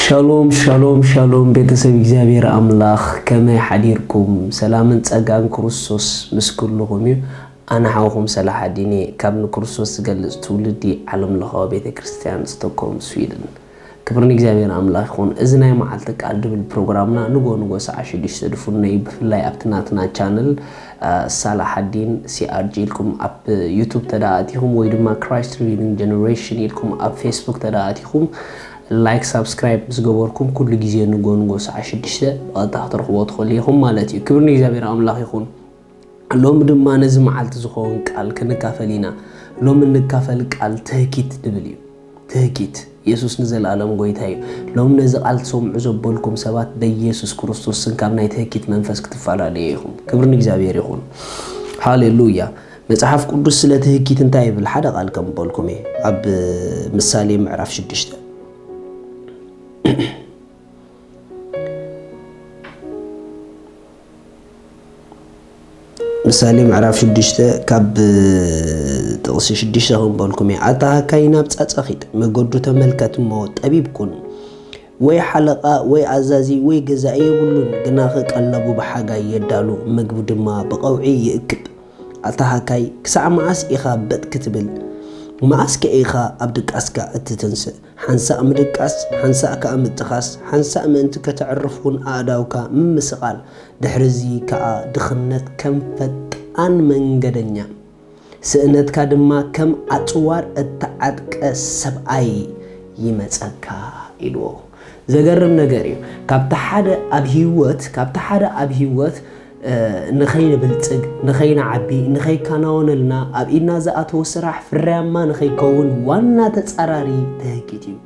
شالوم شالوم شالوم بيتسب እግዚአብሔር አምላኽ ከመይ ሓዲርኩም ሰላምን ጸጋን ክርስቶስ ምስ ኩልኹም እዩ ኣነ ሓውኹም ሰላሕ ዲኔ ካብ ንክርስቶስ ዝገልጽ ትውልዲ ዓለም ለኻዊ ቤተክርስትያን ስቶክሆልም ስዊድን ክብርን እግዚአብሔር አምላኽ ይኹን እዚ ናይ መዓልቲ ቃል ድብል ፕሮግራምና ንጎ ሰዓ 6 ድፉነይ ብፍላይ ኣብትናትና ቻነል ሳላሕ ዲን ሲአርጂ ኢልኩም ኣብ ዩቲዩብ ተዳኣቲኹም ወይ ድማ ክራይስት ሪዲንግ ጀነሬሽን ኢልኩም ኣብ ፌስቡክ ተዳኣቲኹም ላይክ ሰብስክራይብ ዝገበርኩም ኩሉ ግዜ ንጎ ሰዓ 6 ቀጥታ ትረኽቦ ትኽእልኹም ማለት እዩ ክብርን እግዚአብሔር አምላኽ ይኹን ሎም ድማ ነዚ መዓልቲ ዝኸውን ቃል ክንካፈሊና ሎም እንካፈል ቃል ትህኪት ድብል እዩ ትህኪት ኢየሱስ ንዘላለም ጎይታ እዩ ሎም ነዚ ቃል ሰምዑ ዘበልኩም ሰባት በኢየሱስ ክርስቶስ ካብ ናይ ትህኪት መንፈስ ክትፋላለዩኹም ክብርን እግዚአብሔር ይኹን ሃሌሉያ መጽሐፍ ቅዱስ ስለ ትህኪት እንታይ ይብል ሓደ ቃል ከም በልኩም ኣብ ምሳሌ ምዕራፍ 6 ምሳሌ ምዕራፍ 6 ካብ ጥቕሲ 6 ክንበልኩም ኣታሃካይ ናብ ጻጸኺት መገዱ ተመልከትሞ ጠቢብ ኩን ወይ ሓለቓ ወይ ኣዛዚ ወይ ገዛኢ የብሉን ግናኸ ቀለቡ ብሓጋይ የዳሉ ምግቡ ድማ ብቐውዒ ይእክብ ኣታሃካይ ክሳዕ መዓስ ኢኻ በጥ ክትብል መዓስ ከኢኻ ኣብ ድቃስካ እትትንስእ ሓንሳእ ምድቃስ ሓንሳእ ከዓ ምጥኻስ ሓንሳእ ምእንቲ ከተዕርፉን ኣእዳውካ ምምስቓል ድሕርዚ ከዓ ድኽነት ከም ፈጣን መንገደኛ ስእነትካ ድማ ከም ኣጽዋር እተዓጥቀ ሰብኣይ ይመጸካ ኢልዎ ዘገርም ነገር እዩ ካብታ ሓደ ኣብ ህይወት ንኸይን ብልጽግ ንኸይን ዓቢ ንኸይካናወነልና ኣብ ኢድና ዝኣተወ ስራሕ ፍርያማ ንኸይከውን ዋና ተጻራሪ ትህኪት እዩ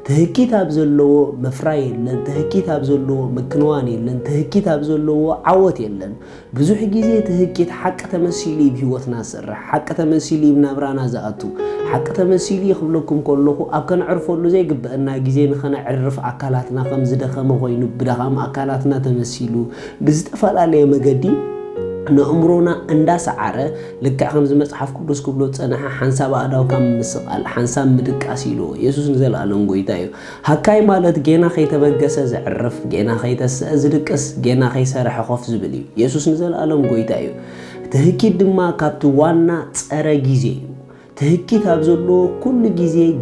ትህኪት ኣብ ዘለዎ መፍራይ የለን ትህኪት ኣብ ዘለዎ ምክንዋን የለን ትህኪት ኣብ ዘለዎ ዓወት የለን ብዙሕ ግዜ ትህኪት ሓቂ ተመሲሉ ብህይወትና ዝሰርሕ ሓቂ ተመሲሉ ብናብራና ዝኣቱ ሓቂ ተመሲሉ ይኽብለኩም ከለኹ ኣብ ከንዕርፈሉ ዘይግብአና ግዜ ንኸነዕርፍ ኣካላትና ከም ዝደኸመ ኮይኑ ብደኻም ኣካላትና ተመሲሉ ብዝተፈላለየ መገዲ ንእምሮና እንዳሰዓረ ልክዕ ከምዚ መጽሓፍ ቅዱስ ክብሎ ጸንሐ ሓንሳብ ኣእዳውካ ምምስቓል ሓንሳብ ምድቃስ ኢልዎ ኢየሱስ ንዘለኣለም ጎይታ እዩ ሃካይ ማለት ጌና ከይተበገሰ ዝዕርፍ ጌና ከይተስአ ዝድቅስ ጌና ከይሰርሐ ኾፍ ዝብል እዩ ኢየሱስ ንዘለኣለም ጎይታ እዩ ትህኪት ድማ ካብቲ ዋና ጸረ ግዜ እዩ ትህኪት ኣብ ዘለዎ ኩሉ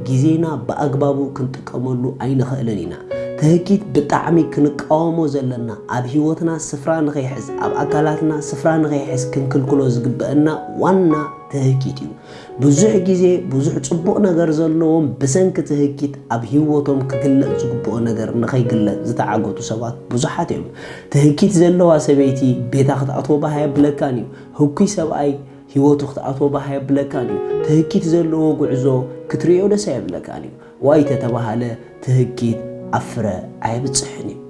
ግዜና ብኣግባቡ ክንጥቀመሉ ኣይንኽእልን ኢና ትህኪት ብጣዕሚ ክንቃወሞ ዘለና ኣብ ህይወትና ስፍራ ንኸይሕዝ ኣብ ኣካላትና ስፍራ ንኸይሕዝ ክንክልክሎ ዝግበአና ዋና ትህኪት እዩ ብዙሕ ግዜ ብዙሕ ጽቡቕ ነገር ዘለዎም ብሰንኪ ትህኪት ኣብ ህይወቶም ክግለጽ ዝግብኦ ነገር ንኸይግለጽ ዝተዓገቱ ሰባት ብዙሓት እዮም ትህኪት ዘለዋ ሰበይቲ ቤታ ክትኣትዎ ባህ የብለካን እዩ ህኩይ ሰብኣይ ህይወቱ ክትኣትዎ ባህ የብለካን እዩ ትህኪት ዘለዎ ጉዕዞ ክትሪኦ ደስ የብለካን እዩ ዋይ ተተባሃለ ትህኪት ኣፍረ ኣይብጽሕን እዩ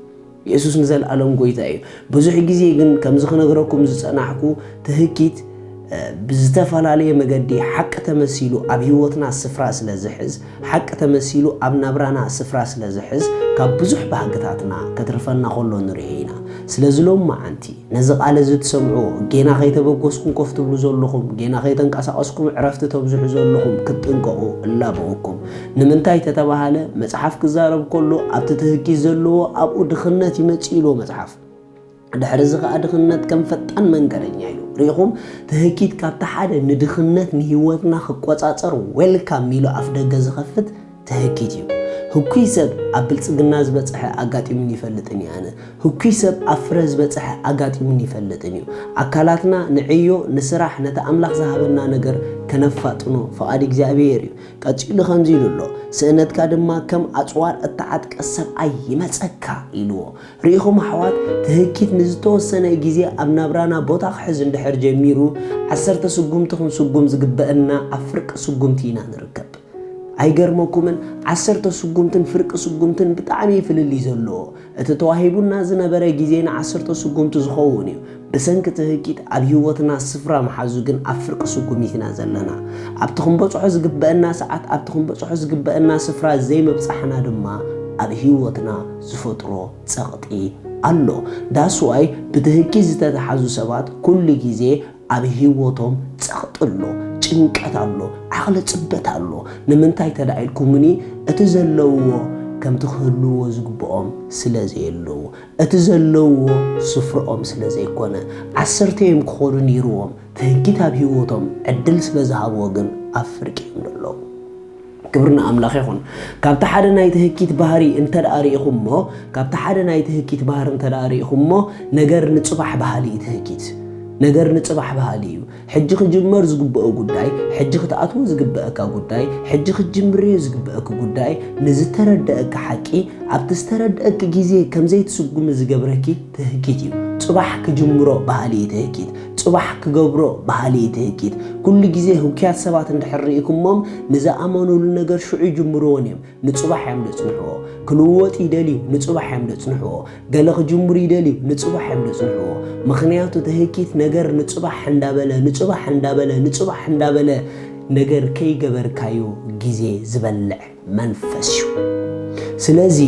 ኢየሱስ ንዘለኣለም ጎይታ እዩ ብዙሕ ግዜ ግን ከምዚ ክነግረኩም ዝጸናሕኩ ትህኪት ብዝተፈላለየ መገዲ ሓቂ ተመሲሉ ኣብ ህይወትና ስፍራ ስለ ዝሕዝ ሓቂ ተመሲሉ ኣብ ናብራና ስፍራ ስለ ዝሕዝ ካብ ብዙሕ ባህግታትና ከትርፈና ከሎ ንሪኦ ኢና ስለዝሎም መዓንቲ ነዚ ቃል እዚ ትሰምዑ ጌና ከይተበጎስኩም ኮፍ ትብሉ ዘለኹም ጌና ከይተንቀሳቀስኩም ዕረፍቲ ተብዝሑ ዘለኹም ክትጥንቀቑ እላበአኩም ንምንታይ ተተባሃለ መጽሓፍ ክዛረብ ከሎ ኣብቲ ትህኪት ዘለዎ ኣብኡ ድኽነት ይመጽእ ኢሎ መጽሓፍ ድሕሪ እዚ ከዓ ድኽነት ከም ፈጣን መንገደኛ ኢሉ ሪኢኹም ትህኪት ካብቲ ሓደ ንድኽነት ንህይወትና ክቆጻጸር ዌልካም ኢሉ ኣፍ ደገ ዝኸፍት ትህኪት እዩ ህኩይ ሰብ ኣብ ብልጽግና ዝበጽሐ ኣጋጢሙን ይፈልጥን ኣነ ህኩይ ሰብ ኣብ ፍረ ዝበጽሐ ኣጋጢሙን ይፈልጥን እዩ ኣካላትና ንዕዮ ንስራሕ ነቲ ኣምላኽ ዝሃበና ነገር ከነፋጥኖ ፈቃድ እግዚአብሔር እዩ ቀፂሉ ከምዚ ኢሉሎ ስእነትካ ድማ ከም ኣጽዋር እተዓጥቀ ሰብኣይ ይመጸካ ኢልዎ ርኢኹም ኣሕዋት ትህኪት ንዝተወሰነ ግዜ ኣብ ናብራና ቦታ ክሕዝ እንድሕር ጀሚሩ 10 ስጉምቲ ስጉም ዝግበአና ኣብ ፍርቂ ስጉምቲ ኢና ንርከብ ኣይገርመኩምን 10 ስጉምትን ፍርቂ ስጉምትን ብጣዕሚ ይፍልል ዘለዎ እቲ ተዋሂቡና ዝነበረ ግዜና 10 ስጉምቲ ዝኸውን እዩ በሰንኪ ትህኪት ኣብ ህይወትና ስፍራ መሓዙ ግን ኣብ ፍርቂ ስጉሚትና ዘለና ኣብቲ ክንበጽሖ ዝግበአና ሰዓት ኣብቲ ክንበጽሖ ዝግበአና ስፍራ ዘይመብጻሕና ድማ ኣብ ህይወትና ዝፈጥሮ ጸቕጢ ኣሎ ዳስዋይ ብትህኪት ዝተተሓዙ ሰባት ኩሉ ግዜ ኣብ ህይወቶም ጸቕጢ ኣሎ ጭንቀት ኣሎ ዓቕሊ ጽበት ኣሎ ንምንታይ ተዳኢልኩምኒ እቲ ዘለውዎ ከም ትኽህልዎ ዝግብኦም ስለዘየለዎ እቲ ዘለውዎ ስፍርኦም ስለዘይኮነ 10 እዮም ክኾኑ ነይሮም ትህኪት ኣብ ህይወቶም ዕድል ስለዝሃብዎ ግን ኣብ ፍርቂ እዮም ዘለዉ ክብርና ኣምላኽ ይኹን ካብቲ ሓደ ናይ ትህኪት ባህሪ እንተዳሪኢኹሞ ካብቲ ሓደ ናይ ትህኪት ባህሪ እንተዳሪኢኹሞ ነገር ንጽባሕ ባህሊ ትህኪት ነገር ንጽባሕ ባህሊ እዩ ሕጂ ክጅመር ዝግበኦ ጉዳይ ሕጂ ክትኣትዎ ዝግበአካ ጉዳይ ሕጂ ክጅምርዮ ዝግበአካ ጉዳይ ንዝተረድአካ ሓቂ ኣብቲ ዝተረድአካ ግዜ ከም ዘይትስጉም ዝገብረኪ ትህኪት እዩ ጽባሕ ክጅምሮ ባህሊ ትህኪት ጽባሕ ክገብሮ ባህሊ ትህኪት ኩሉ ግዜ ህውክያት ሰባት እንድሕርኢኩሞም ንዝኣመኑሉ ነገር ሽዑ ይጅምርዎን እዮም ንጽባሕ እዮም ለጽንሕዎ ክልወጥ ይደልዩ ንጽባሕ እዮም ለጽንሕዎ ገለ ክጅምር ይደልዩ ንጽባሕ እዮም ለጽንሕዎ ምኽንያቱ ትህኪት ነገር ንጽባሕ እንዳበለ ነገር ከይገበርካዮ ግዜ ዝበልዕ መንፈስ እዩ ስለዚ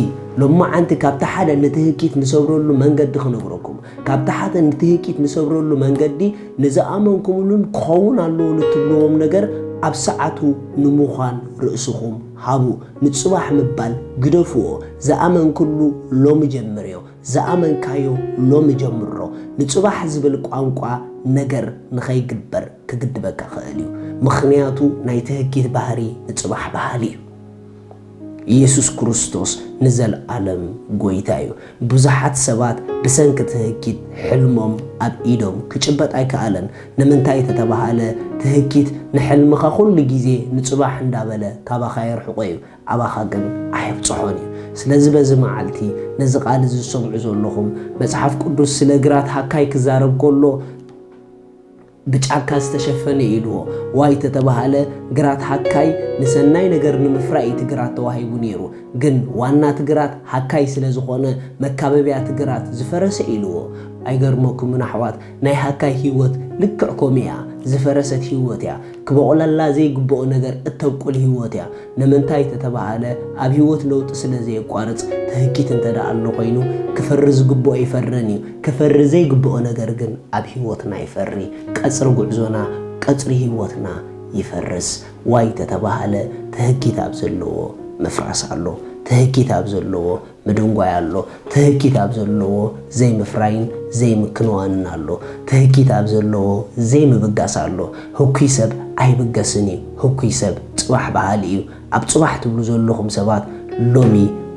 ሎማዓንቲ ካብቲ ሓደ ንትህኪት ንሰብረሉ መንገዲ ክነግረኩም ካብቲ ሓደ ንትህኪት ንሰብረሉ መንገዲ ንዝኣመንኩምሉን ክኸውን ኣለዎ ንትብልዎም ነገር ኣብ ሰዓቱ ንምዃን ርእስኹም ሃቡ ንጽባሕ ምባል ግደፍዎ ዝኣመንኩሉ ሎሚ ጀምርዮ ዝኣመንካዮ ሎሚ ጀምሮ ንጽባሕ ዝብል ቋንቋ ነገር ንኸይግበር ክግድበካ ክእል እዩ ምኽንያቱ ናይ ትህኪት ባህሪ ንጽባሕ ባህሊ እዩ ኢየሱስ ክርስቶስ ንዘለዓለም ጎይታ እዩ ብዙሓት ሰባት ብሰንኪ ትህኪት ሕልሞም ኣብ ኢዶም ክጭበጥ ኣይከኣለን ንምንታይ ተተባሃለ ትህኪት ንሕልምኻ ኩሉ ግዜ ንጽባሕ እንዳበለ ካባኻ የርሕቆ እዩ ኣባኻ ግን ኣይብጽሖን እዩ ስለዚ በዚ መዓልቲ ነዚ ቃል ዝሰምዑ ዘለኹም መጽሓፍ ቅዱስ ስለ ግራት ሃካይ ክዛረብ ከሎ ብጫካ ዝተሸፈነ ኢልዎ ዋይ ተተባሃለ ግራት ሃካይ ንሰናይ ነገር ንምፍራይ ትግራት ተዋሂቡ ነይሩ ግን ዋና ትግራት ሃካይ ስለ ዝኾነ መካበቢያ ትግራት ዝፈረሰ ኢልዎ ኣይገርመኩምን ኣሕዋት ናይ ሃካይ ህይወት ልክዕ ኮሚያ ዝፈረሰት ህይወት እያ ክበቁለላ ዘይግብኦ ነገር እተብቁል ህይወት እያ ንምንታይ ተተባሃለ ኣብ ህይወት ለውጢ ስለ ዘይቋርጽ ትህኪት እንተዳኣሎ ኮይኑ ክፈሪ ዝግብኦ ይፈርኒ ክፈሪ ዘይግብኦ ነገር ግን ኣብ ህይወትና ይፈሪ ቀጽሪ ጉዕዞና ቀጽሪ ህይወትና ይፈርስ ዋይ ተተባሃለ ትህኪት ኣብ ዘለዎ መፍራስ ኣሎ ትህኪት ኣብ ዘለዎ ምድንጓይ ኣሎ ትህኪት ኣብ ዘለዎ ዘይምፍራይን ዘይምክንዋንን ኣሎ ትህኪት ኣብ ዘለዎ ዘይምብጋስ ኣሎ ህኩይ ሰብ ኣይብገስን እዩ ህኩይ ሰብ ጽባሕ ባህሊ እዩ ኣብ ጽባሕ ትብሉ ዘለኹም ሰባት ሎሚ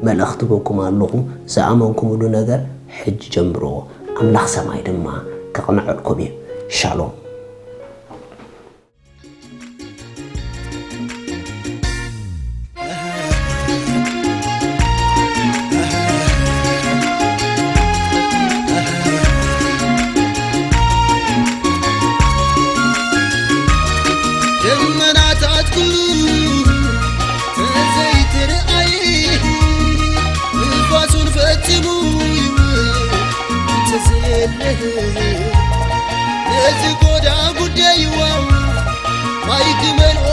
መልእኽቲ በኩም ኣለኹ ዝኣመንኩምሉ ነገር ሕጂ ጀምርዎ ኣምላኽ ሰማይ ድማ ከቕንዐልኩም እዩ ሻሎም Let's go down, good day, you are. Why you